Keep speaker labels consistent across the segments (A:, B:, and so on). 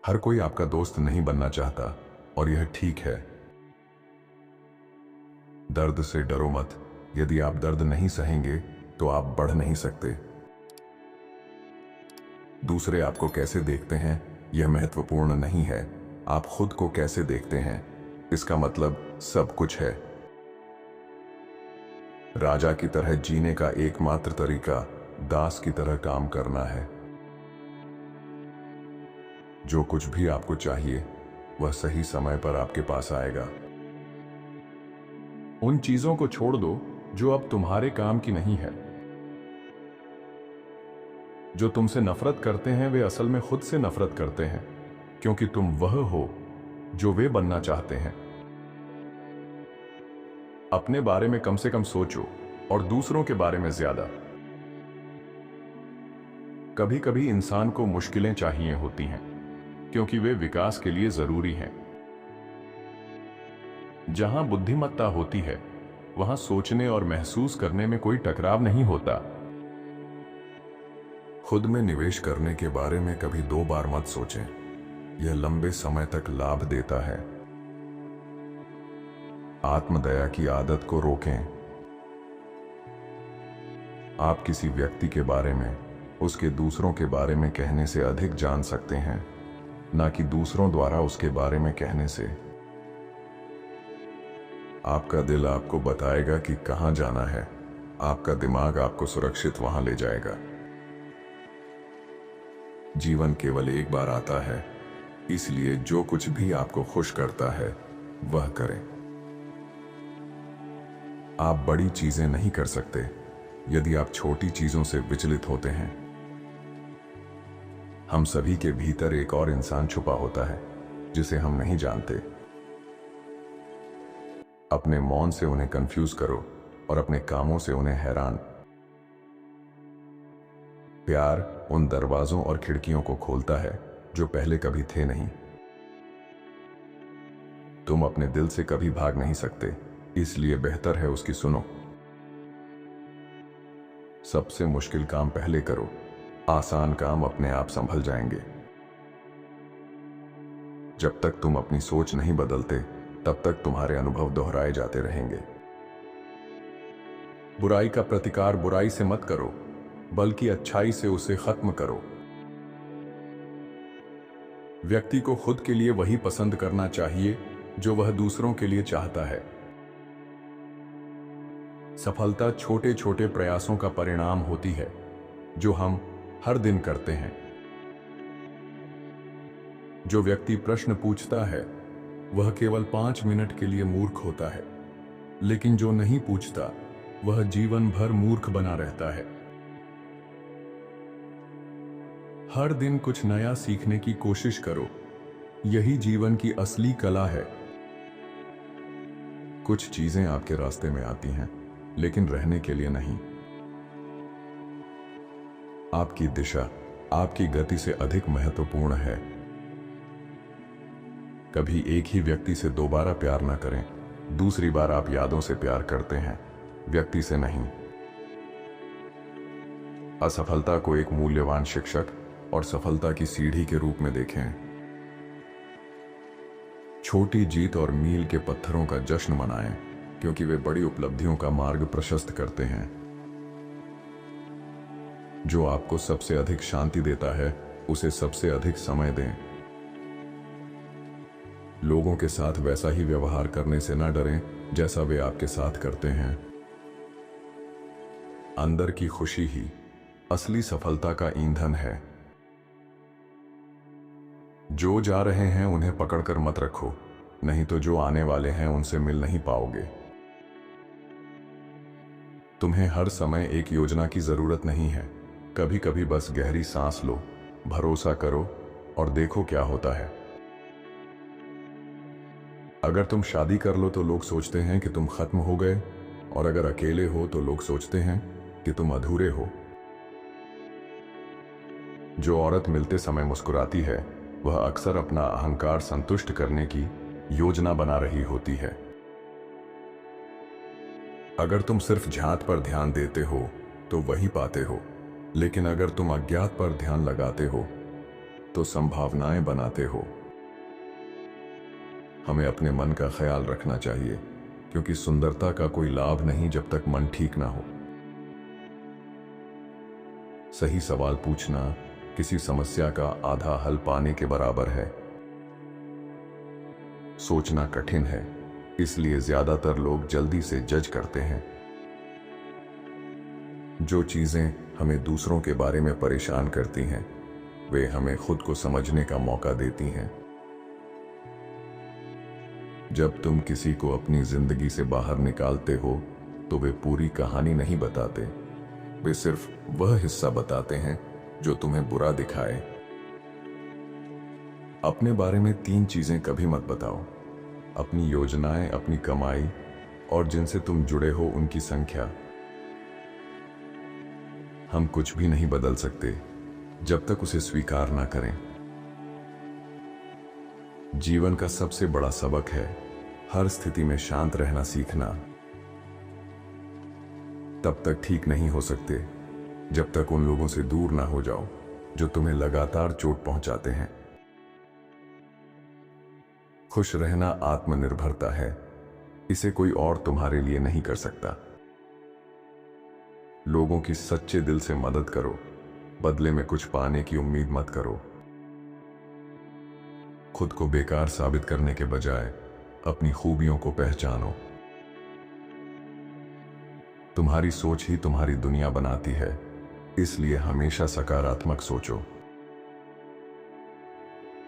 A: हर कोई आपका दोस्त नहीं बनना चाहता और यह ठीक है। दर्द से डरो मत। यदि आप दर्द नहीं सहेंगे तो आप बढ़ नहीं सकते। दूसरे आपको कैसे देखते हैं यह महत्वपूर्ण नहीं है, आप खुद को कैसे देखते हैं इसका मतलब सब कुछ है। राजा की तरह जीने का एकमात्र तरीका दास की तरह काम करना है। जो कुछ भी आपको चाहिए वह सही समय पर आपके पास आएगा। उन चीजों को छोड़ दो जो अब तुम्हारे काम की नहीं है। जो तुमसे नफरत करते हैं वे असल में खुद से नफरत करते हैं, क्योंकि तुम वह हो जो वे बनना चाहते हैं। अपने बारे में कम से कम सोचो और दूसरों के बारे में ज्यादा। कभी कभी इंसान को मुश्किलें चाहिए होती हैं, क्योंकि वे विकास के लिए जरूरी हैं। जहां बुद्धिमत्ता होती है वहां सोचने और महसूस करने में कोई टकराव नहीं होता। खुद में निवेश करने के बारे में कभी 2 बार मत सोचें, यह लंबे समय तक लाभ देता है। आत्मदया की आदत को रोकें। आप किसी व्यक्ति के बारे में उसके दूसरों के बारे में कहने से अधिक जान सकते हैं, ना कि दूसरों द्वारा उसके बारे में कहने से। आपका दिल आपको बताएगा कि कहां जाना है, आपका दिमाग आपको सुरक्षित वहां ले जाएगा। जीवन केवल एक बार आता है, इसलिए जो कुछ भी आपको खुश करता है वह करें। आप बड़ी चीजें नहीं कर सकते यदि आप छोटी चीजों से विचलित होते हैं। हम सभी के भीतर एक और इंसान छुपा होता है जिसे हम नहीं जानते। अपने मौन से उन्हें कंफ्यूज करो और अपने कामों से उन्हें हैरान। प्यार उन दरवाजों और खिड़कियों को खोलता है जो पहले कभी थे नहीं। तुम अपने दिल से कभी भाग नहीं सकते, इसलिए बेहतर है उसकी सुनो। सबसे मुश्किल काम पहले करो, आसान काम अपने आप संभल जाएंगे। जब तक तुम अपनी सोच नहीं बदलते तब तक तुम्हारे अनुभव दोहराए जाते रहेंगे। बुराई का प्रतिकार बुराई से मत करो, बल्कि अच्छाई से उसे खत्म करो। व्यक्ति को खुद के लिए वही पसंद करना चाहिए जो वह दूसरों के लिए चाहता है। सफलता छोटे छोटे प्रयासों का परिणाम होती है जो हम हर दिन करते हैं। जो व्यक्ति प्रश्न पूछता है वह केवल 5 मिनट के लिए मूर्ख होता है, लेकिन जो नहीं पूछता वह जीवन भर मूर्ख बना रहता है। हर दिन कुछ नया सीखने की कोशिश करो, यही जीवन की असली कला है। कुछ चीजें आपके रास्ते में आती हैं, लेकिन रहने के लिए नहीं। आपकी दिशा आपकी गति से अधिक महत्वपूर्ण है। कभी एक ही व्यक्ति से दोबारा प्यार ना करें। दूसरी बार आप यादों से प्यार करते हैं, व्यक्ति से नहीं। असफलता को एक मूल्यवान शिक्षक और सफलता की सीढ़ी के रूप में देखें। छोटी जीत और मील के पत्थरों का जश्न मनाएं, क्योंकि वे बड़ी उपलब्धियों का मार्ग प्रशस्त करते हैं। जो आपको सबसे अधिक शांति देता है उसे सबसे अधिक समय दें। लोगों के साथ वैसा ही व्यवहार करने से न डरें जैसा वे आपके साथ करते हैं। अंदर की खुशी ही असली सफलता का ईंधन है। जो जा रहे हैं उन्हें पकड़कर मत रखो, नहीं तो जो आने वाले हैं उनसे मिल नहीं पाओगे। तुम्हें हर समय एक योजना की जरूरत नहीं है। कभी कभी बस गहरी सांस लो, भरोसा करो और देखो क्या होता है। अगर तुम शादी कर लो तो लोग सोचते हैं कि तुम खत्म हो गए, और अगर अकेले हो तो लोग सोचते हैं कि तुम अधूरे हो। जो औरत मिलते समय मुस्कुराती है वह अक्सर अपना अहंकार संतुष्ट करने की योजना बना रही होती है। अगर तुम सिर्फ झांत पर ध्यान देते हो तो वही पाते हो, लेकिन अगर तुम अज्ञात पर ध्यान लगाते हो तो संभावनाएं बनाते हो। हमें अपने मन का ख्याल रखना चाहिए, क्योंकि सुंदरता का कोई लाभ नहीं जब तक मन ठीक ना हो। सही सवाल पूछना किसी समस्या का आधा हल पाने के बराबर है। सोचना कठिन है, इसलिए ज्यादातर लोग जल्दी से जज करते हैं। जो चीजें हमें दूसरों के बारे में परेशान करती हैं, वे हमें खुद को समझने का मौका देती हैं। जब तुम किसी को अपनी जिंदगी से बाहर निकालते हो, तो वे पूरी कहानी नहीं बताते, वे सिर्फ वह हिस्सा बताते हैं जो तुम्हें बुरा दिखाए। अपने बारे में 3 चीजें कभी मत बताओ: अपनी योजनाएं, अपनी कमाई और जिनसे तुम जुड़े हो उनकी संख्या। हम कुछ भी नहीं बदल सकते जब तक उसे स्वीकार ना करें। जीवन का सबसे बड़ा सबक है हर स्थिति में शांत रहना सीखना। तब तक ठीक नहीं हो सकते जब तक उन लोगों से दूर ना हो जाओ जो तुम्हें लगातार चोट पहुंचाते हैं। खुश रहना आत्मनिर्भरता है, इसे कोई और तुम्हारे लिए नहीं कर सकता। लोगों की सच्चे दिल से मदद करो, बदले में कुछ पाने की उम्मीद मत करो। खुद को बेकार साबित करने के बजाय अपनी खूबियों को पहचानो। तुम्हारी सोच ही तुम्हारी दुनिया बनाती है, इसलिए हमेशा सकारात्मक सोचो।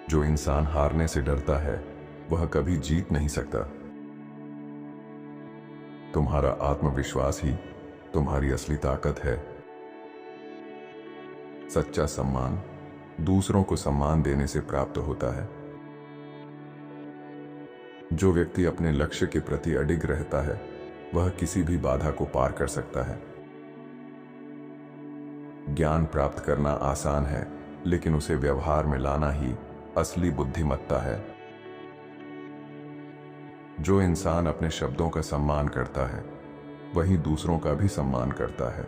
A: जो इंसान हारने से डरता है वह कभी जीत नहीं सकता। तुम्हारा आत्मविश्वास ही तुम्हारी असली ताकत है। सच्चा सम्मान दूसरों को सम्मान देने से प्राप्त होता है। जो व्यक्ति अपने लक्ष्य के प्रति अडिग रहता है वह किसी भी बाधा को पार कर सकता है। ज्ञान प्राप्त करना आसान है, लेकिन उसे व्यवहार में लाना ही असली बुद्धिमत्ता है। जो इंसान अपने शब्दों का सम्मान करता है वही दूसरों का भी सम्मान करता है।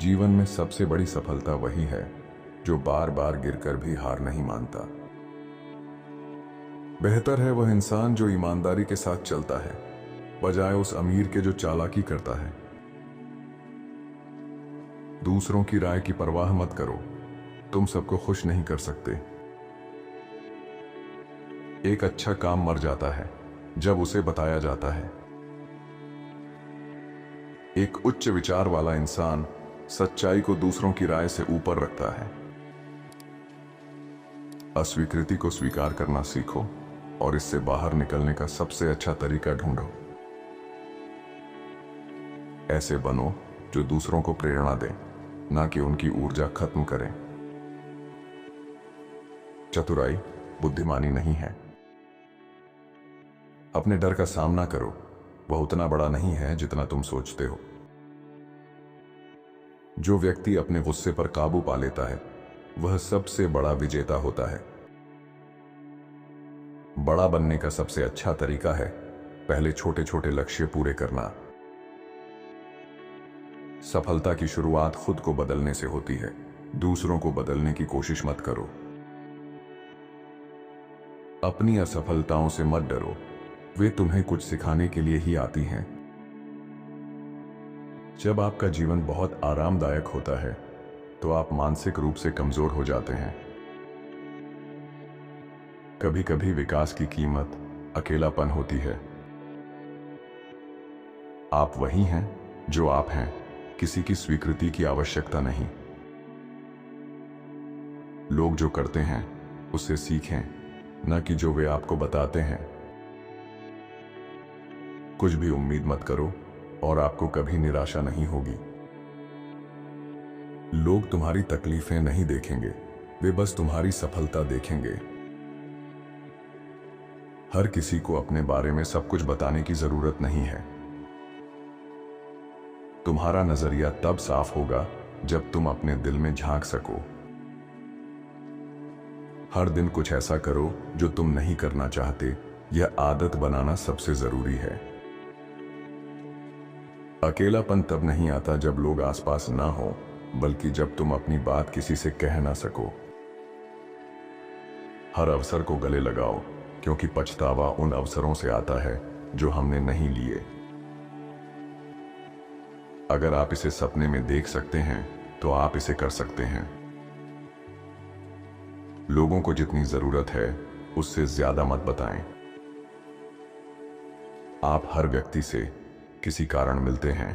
A: जीवन में सबसे बड़ी सफलता वही है जो बार बार गिरकर भी हार नहीं मानता। बेहतर है वह इंसान जो ईमानदारी के साथ चलता है, बजाय उस अमीर के जो चालाकी करता है। दूसरों की राय की परवाह मत करो, तुम सबको खुश नहीं कर सकते। एक अच्छा काम मर जाता है जब उसे बताया जाता है। एक उच्च विचार वाला इंसान सच्चाई को दूसरों की राय से ऊपर रखता है। अस्वीकृति को स्वीकार करना सीखो और इससे बाहर निकलने का सबसे अच्छा तरीका ढूंढो। ऐसे बनो जो दूसरों को प्रेरणा दें, ना कि उनकी ऊर्जा खत्म करें। चतुराई बुद्धिमानी नहीं है। अपने डर का सामना करो, वह उतना बड़ा नहीं है जितना तुम सोचते हो। जो व्यक्ति अपने गुस्से पर काबू पा लेता है वह सबसे बड़ा विजेता होता है। बड़ा बनने का सबसे अच्छा तरीका है पहले छोटे छोटे लक्ष्य पूरे करना। सफलता की शुरुआत खुद को बदलने से होती है, दूसरों को बदलने की कोशिश मत करो। अपनी असफलताओं से मत डरो, वे तुम्हें कुछ सिखाने के लिए ही आती हैं। जब आपका जीवन बहुत आरामदायक होता है तो आप मानसिक रूप से कमजोर हो जाते हैं। कभी कभी विकास की कीमत अकेलापन होती है। आप वही हैं जो आप हैं, किसी की स्वीकृति की आवश्यकता नहीं। लोग जो करते हैं उससे सीखें, न कि जो वे आपको बताते हैं। कुछ भी उम्मीद मत करो और आपको कभी निराशा नहीं होगी। लोग तुम्हारी तकलीफें नहीं देखेंगे, वे बस तुम्हारी सफलता देखेंगे। हर किसी को अपने बारे में सब कुछ बताने की जरूरत नहीं है। तुम्हारा नजरिया तब साफ होगा जब तुम अपने दिल में झांक सको। हर दिन कुछ ऐसा करो जो तुम नहीं करना चाहते, यह आदत बनाना सबसे जरूरी है। अकेलापन तब नहीं आता जब लोग आसपास ना हो, बल्कि जब तुम अपनी बात किसी से कह ना सको। हर अवसर को गले लगाओ, क्योंकि पछतावा उन अवसरों से आता है जो हमने नहीं लिए। अगर आप इसे सपने में देख सकते हैं तो आप इसे कर सकते हैं। लोगों को जितनी जरूरत है उससे ज्यादा मत बताएं। आप हर व्यक्ति से किसी कारण मिलते हैं।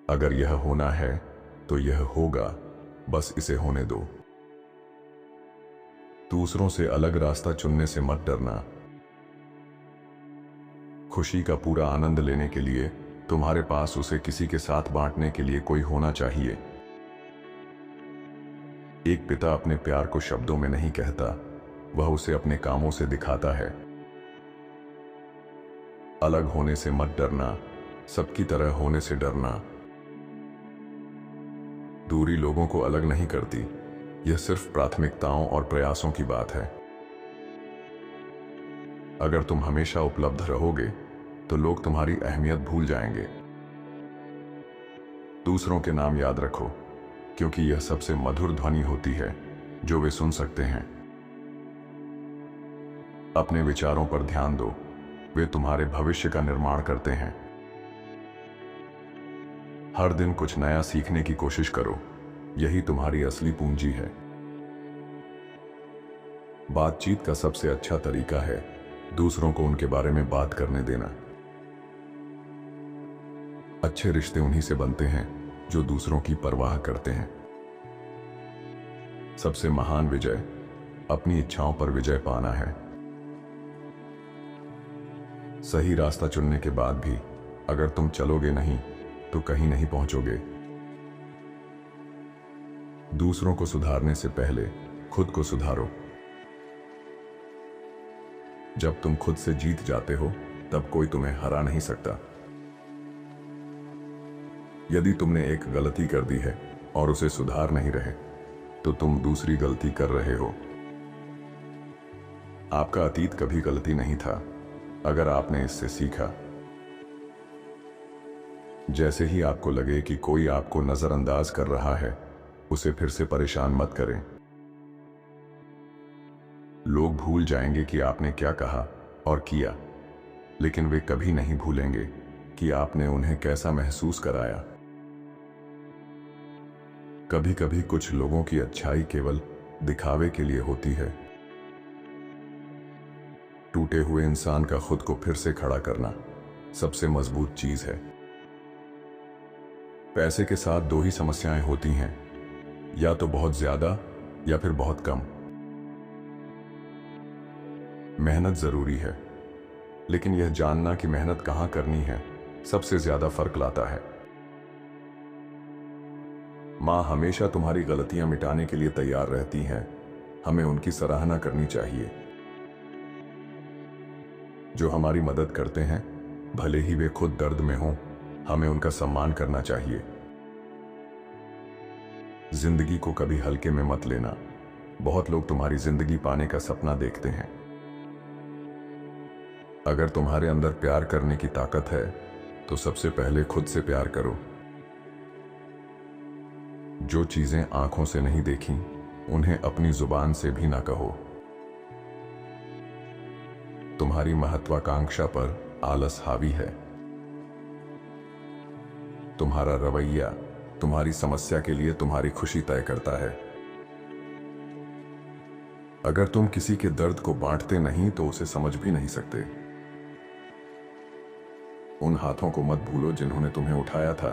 A: अगर यह होना है तो यह होगा, बस इसे होने दो। दूसरों से अलग रास्ता चुनने से मत डरना। खुशी का पूरा आनंद लेने के लिए तुम्हारे पास उसे किसी के साथ बांटने के लिए कोई होना चाहिए। एक पिता अपने प्यार को शब्दों में नहीं कहता, वह उसे अपने कामों से दिखाता है। अलग होने से मत डरना, सबकी तरह होने से डरना। दूरी लोगों को अलग नहीं करती, यह सिर्फ प्राथमिकताओं और प्रयासों की बात है। अगर तुम हमेशा उपलब्ध रहोगे तो लोग तुम्हारी अहमियत भूल जाएंगे। दूसरों के नाम याद रखो, क्योंकि यह सबसे मधुर ध्वनि होती है जो वे सुन सकते हैं। अपने विचारों पर ध्यान दो, वे तुम्हारे भविष्य का निर्माण करते हैं। हर दिन कुछ नया सीखने की कोशिश करो, यही तुम्हारी असली पूंजी है। बातचीत का सबसे अच्छा तरीका है दूसरों को उनके बारे में बात करने देना। अच्छे रिश्ते उन्हीं से बनते हैं जो दूसरों की परवाह करते हैं। सबसे महान विजय अपनी इच्छाओं पर विजय पाना है। सही रास्ता चुनने के बाद भी अगर तुम चलोगे नहीं तो कहीं नहीं पहुंचोगे। दूसरों को सुधारने से पहले खुद को सुधारो। जब तुम खुद से जीत जाते हो तब कोई तुम्हें हरा नहीं सकता। यदि तुमने एक गलती कर दी है और उसे सुधार नहीं रहे तो तुम दूसरी गलती कर रहे हो। आपका अतीत कभी गलती नहीं था अगर आपने इससे सीखा। जैसे ही आपको लगे कि कोई आपको नजरअंदाज कर रहा है, उसे फिर से परेशान मत करें। लोग भूल जाएंगे कि आपने क्या कहा और किया, लेकिन वे कभी नहीं भूलेंगे कि आपने उन्हें कैसा महसूस कराया। कभी कभी कुछ लोगों की अच्छाई केवल दिखावे के लिए होती है। टूटे हुए इंसान का खुद को फिर से खड़ा करना सबसे मजबूत चीज है। पैसे के साथ दो ही समस्याएं होती हैं, या तो बहुत ज्यादा या फिर बहुत कम। मेहनत जरूरी है, लेकिन यह जानना कि मेहनत कहां करनी है सबसे ज्यादा फर्क लाता है। मां हमेशा तुम्हारी गलतियां मिटाने के लिए तैयार रहती हैं, हमें उनकी सराहना करनी चाहिए। जो हमारी मदद करते हैं, भले ही वे खुद दर्द में हों, हमें उनका सम्मान करना चाहिए। जिंदगी को कभी हल्के में मत लेना। बहुत लोग तुम्हारी जिंदगी पाने का सपना देखते हैं। अगर तुम्हारे अंदर प्यार करने की ताकत है तो सबसे पहले खुद से प्यार करो। जो चीजें आंखों से नहीं देखी, उन्हें अपनी जुबान से भी ना कहो। तुम्हारी महत्वाकांक्षा पर आलस हावी है। तुम्हारा रवैया तुम्हारी समस्या के लिए तुम्हारी खुशी तय करता है। अगर तुम किसी के दर्द को बांटते नहीं तो उसे समझ भी नहीं सकते। उन हाथों को मत भूलो जिन्होंने तुम्हें उठाया था।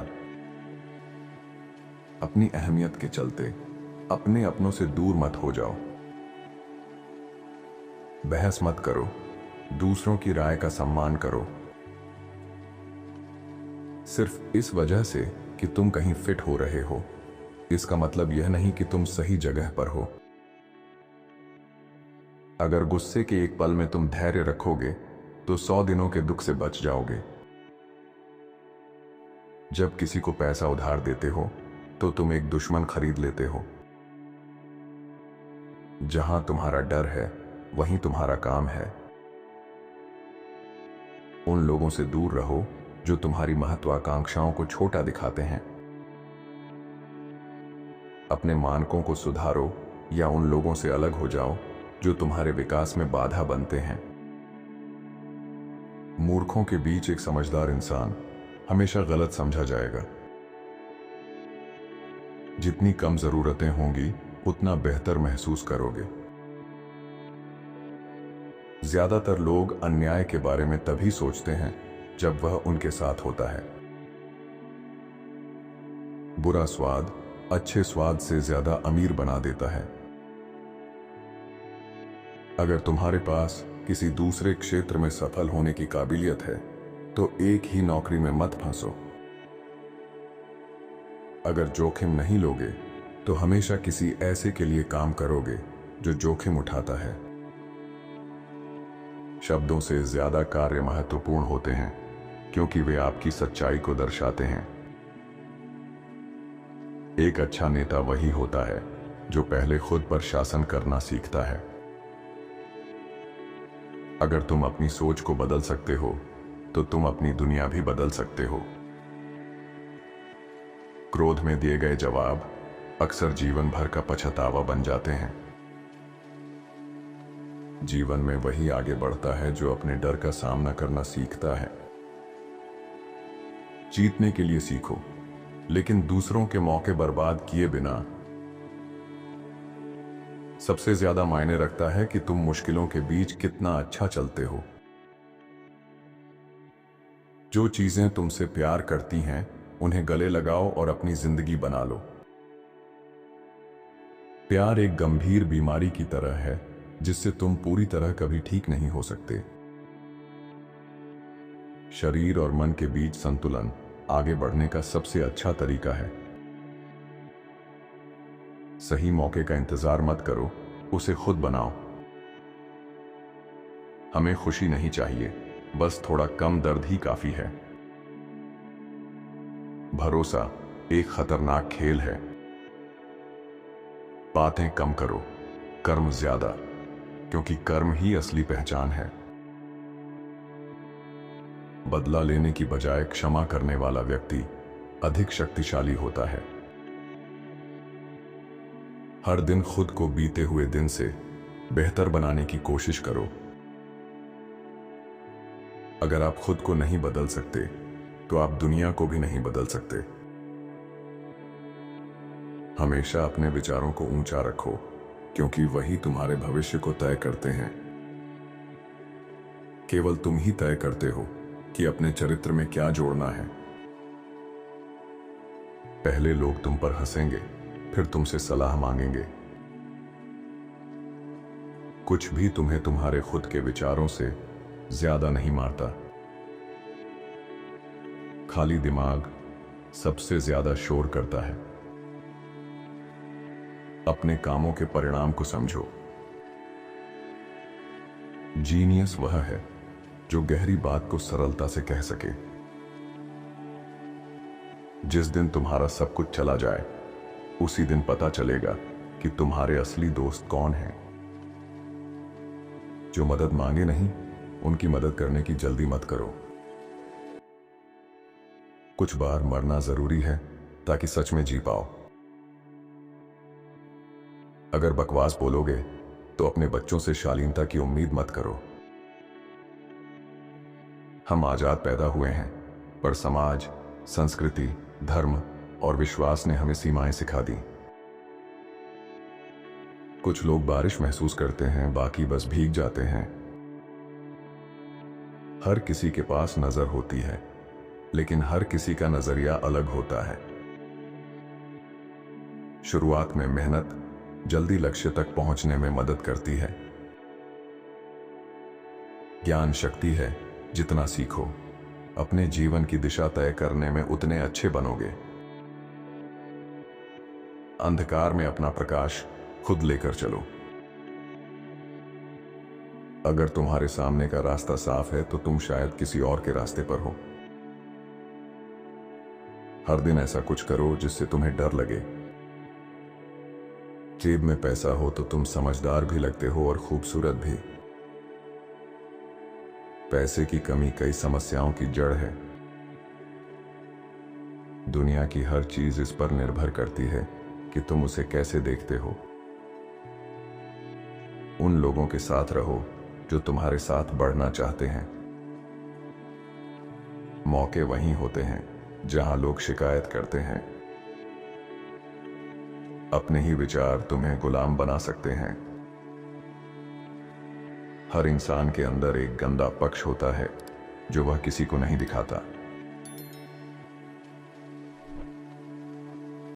A: अपनी अहमियत के चलते अपने अपनों से दूर मत हो जाओ। बहस मत करो, दूसरों की राय का सम्मान करो। सिर्फ इस वजह से कि तुम कहीं फिट हो रहे हो, इसका मतलब यह नहीं कि तुम सही जगह पर हो। अगर गुस्से के एक पल में तुम धैर्य रखोगे तो 100 दिनों के दुख से बच जाओगे। जब किसी को पैसा उधार देते हो तो तुम एक दुश्मन खरीद लेते हो। जहां तुम्हारा डर है वहीं तुम्हारा काम है। उन लोगों से दूर रहो जो तुम्हारी महत्वाकांक्षाओं को छोटा दिखाते हैं। अपने मानकों को सुधारो या उन लोगों से अलग हो जाओ जो तुम्हारे विकास में बाधा बनते हैं। मूर्खों के बीच एक समझदार इंसान हमेशा गलत समझा जाएगा। जितनी कम जरूरतें होंगी उतना बेहतर महसूस करोगे। ज्यादातर लोग अन्याय के बारे में तभी सोचते हैं जब वह उनके साथ होता है। बुरा स्वाद अच्छे स्वाद से ज्यादा अमीर बना देता है। अगर तुम्हारे पास किसी दूसरे क्षेत्र में सफल होने की काबिलियत है तो एक ही नौकरी में मत फंसो। अगर जोखिम नहीं लोगे तो हमेशा किसी ऐसे के लिए काम करोगे जो जोखिम उठाता है। शब्दों से ज्यादा कार्य महत्वपूर्ण होते हैं क्योंकि वे आपकी सच्चाई को दर्शाते हैं। एक अच्छा नेता वही होता है जो पहले खुद पर शासन करना सीखता है। अगर तुम अपनी सोच को बदल सकते हो तो तुम अपनी दुनिया भी बदल सकते हो। क्रोध में दिए गए जवाब अक्सर जीवन भर का पछतावा बन जाते हैं। जीवन में वही आगे बढ़ता है जो अपने डर का सामना करना सीखता है। जीतने के लिए सीखो, लेकिन दूसरों के मौके बर्बाद किए बिना। सबसे ज्यादा मायने रखता है कि तुम मुश्किलों के बीच कितना अच्छा चलते हो। जो चीजें तुमसे प्यार करती हैं उन्हें गले लगाओ और अपनी जिंदगी बना लो। प्यार एक गंभीर बीमारी की तरह है जिससे तुम पूरी तरह कभी ठीक नहीं हो सकते। शरीर और मन के बीच संतुलन आगे बढ़ने का सबसे अच्छा तरीका है। सही मौके का इंतजार मत करो, उसे खुद बनाओ। हमें खुशी नहीं चाहिए, बस थोड़ा कम दर्द ही काफी है। भरोसा एक खतरनाक खेल है। बातें कम करो, कर्म ज्यादा, क्योंकि कर्म ही असली पहचान है। बदला लेने की बजाय क्षमा करने वाला व्यक्ति अधिक शक्तिशाली होता है। हर दिन खुद को बीते हुए दिन से बेहतर बनाने की कोशिश करो। अगर आप खुद को नहीं बदल सकते तो आप दुनिया को भी नहीं बदल सकते। हमेशा अपने विचारों को ऊंचा रखो, क्योंकि वही तुम्हारे भविष्य को तय करते हैं। केवल तुम ही तय करते हो कि अपने चरित्र में क्या जोड़ना है। पहले लोग तुम पर हंसेंगे, फिर तुमसे सलाह मांगेंगे। कुछ भी तुम्हें तुम्हारे खुद के विचारों से ज्यादा नहीं मारता। खाली दिमाग सबसे ज्यादा शोर करता है। अपने कामों के परिणाम को समझो। जीनियस वह है जो गहरी बात को सरलता से कह सके। जिस दिन तुम्हारा सब कुछ चला जाए उसी दिन पता चलेगा कि तुम्हारे असली दोस्त कौन हैं। जो मदद मांगे नहीं, उनकी मदद करने की जल्दी मत करो। कुछ बार मरना जरूरी है ताकि सच में जी पाओ। अगर बकवास बोलोगे तो अपने बच्चों से शालीनता की उम्मीद मत करो। हम आजाद पैदा हुए हैं, पर समाज, संस्कृति, धर्म और विश्वास ने हमें सीमाएं सिखा दी। कुछ लोग बारिश महसूस करते हैं, बाकी बस भीग जाते हैं। हर किसी के पास नजर होती है, लेकिन हर किसी का नजरिया अलग होता है। शुरुआत में मेहनत जल्दी लक्ष्य तक पहुंचने में मदद करती है। ज्ञान शक्ति है, जितना सीखो अपने जीवन की दिशा तय करने में उतने अच्छे बनोगे। अंधकार में अपना प्रकाश खुद लेकर चलो। अगर तुम्हारे सामने का रास्ता साफ है तो तुम शायद किसी और के रास्ते पर हो। हर दिन ऐसा कुछ करो जिससे तुम्हें डर लगे। जेब में पैसा हो तो तुम समझदार भी लगते हो और खूबसूरत भी। पैसे की कमी कई समस्याओं की जड़ है। दुनिया की हर चीज इस पर निर्भर करती है कि तुम उसे कैसे देखते हो। उन लोगों के साथ रहो जो तुम्हारे साथ बढ़ना चाहते हैं। मौके वहीं होते हैं जहां लोग शिकायत करते हैं। अपने ही विचार तुम्हें गुलाम बना सकते हैं। हर इंसान के अंदर एक गंदा पक्ष होता है जो वह किसी को नहीं दिखाता।